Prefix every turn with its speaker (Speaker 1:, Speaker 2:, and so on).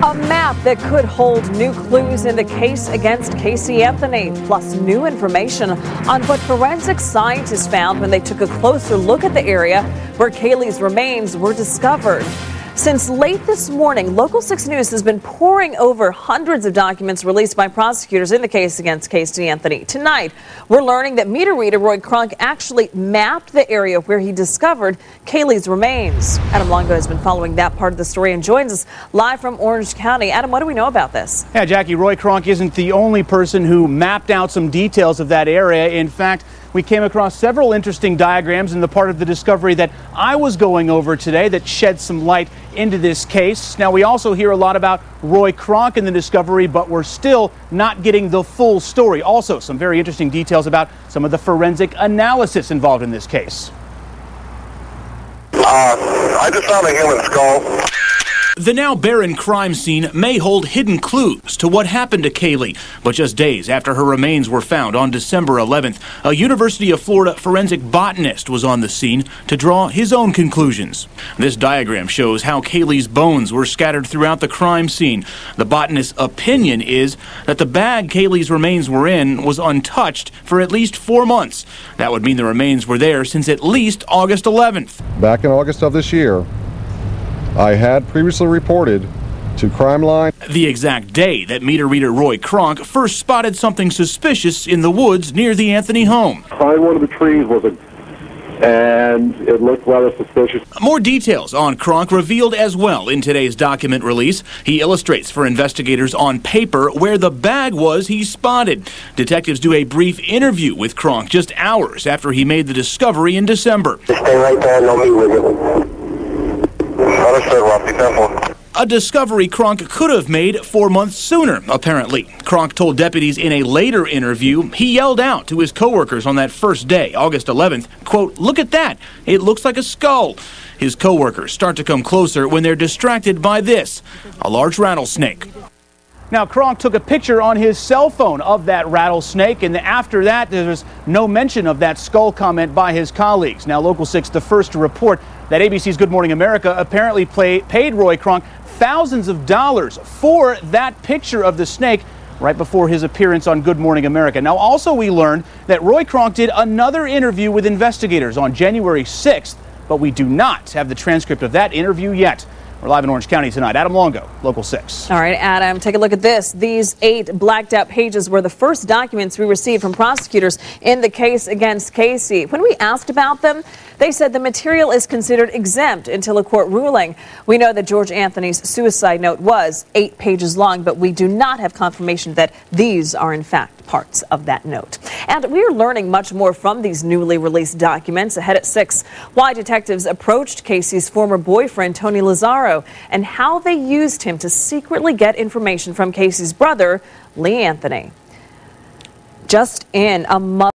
Speaker 1: A map that could hold new clues in the case against Casey Anthony, plus new information on what forensic scientists found when they took a closer look at the area where Kaylee's remains were discovered. Since late this morning, Local 6 News has been poring over hundreds of documents released by prosecutors in the case against Casey Anthony. Tonight, we're learning that meter reader Roy Kronk actually mapped the area where he discovered Kaylee's remains. Adam Longo has been following that part of the story and joins us live from Orange County. Adam, what do we know about this?
Speaker 2: Yeah, Jackie, Roy Kronk isn't the only person who mapped out some details of that area. In fact, we came across several interesting diagrams in the part of the discovery that I was going over today that shed some light into this case. Now, we also hear a lot about Roy Kronk in the discovery, but we're still not getting the full story. Also, some very interesting details about some of the forensic analysis involved in this case.
Speaker 3: I just found a human skull.
Speaker 4: The now barren crime scene may hold hidden clues to what happened to Kaylee, but just days after her remains were found on December 11th, a University of Florida forensic botanist was on the scene to draw his own conclusions. This diagram shows how Kaylee's bones were scattered throughout the crime scene. The botanist's opinion is that the bag Kaylee's remains were in was untouched for at least 4 months. That would mean the remains were there since at least August 11th.
Speaker 5: Back in August of this year, I had previously reported to Crime Line
Speaker 4: the exact day that meter reader Roy Kronk first spotted something suspicious in the woods near the Anthony home.
Speaker 3: Behind one of the trees and it looked rather suspicious.
Speaker 4: More details on Kronk revealed as well in today's document release. He illustrates for investigators on paper where the bag was he spotted. Detectives do a brief interview with Kronk just hours after he made the discovery in December.
Speaker 3: Just stay right there and I'll meet with you. Understood, Rob. Be careful.
Speaker 4: A discovery Kronk could have made 4 months sooner, apparently. Kronk told deputies in a later interview he yelled out to his coworkers on that first day, August 11th, quote, "Look at that. It looks like a skull." His coworkers start to come closer when they're distracted by this, a large rattlesnake.
Speaker 2: Now, Kronk took a picture on his cell phone of that rattlesnake, and after that, there was no mention of that skull comment by his colleagues. Now, Local 6, the first to report that ABC's Good Morning America apparently paid Roy Kronk thousands of dollars for that picture of the snake right before his appearance on Good Morning America. Now, also we learned that Roy Kronk did another interview with investigators on January 6th, but we do not have the transcript of that interview yet. We're live in Orange County tonight. Adam Longo, Local 6.
Speaker 1: All right, Adam, take a look at this. These 8 blacked out pages were the first documents we received from prosecutors in the case against Casey. When we asked about them, they said the material is considered exempt until a court ruling. We know that George Anthony's suicide note was 8 pages long, but we do not have confirmation that these are in fact parts of that note. And we're learning much more from these newly released documents. Ahead at 6, why detectives approached Casey's former boyfriend, Tony Lazaro, and how they used him to secretly get information from Casey's brother, Lee Anthony. Just in a month.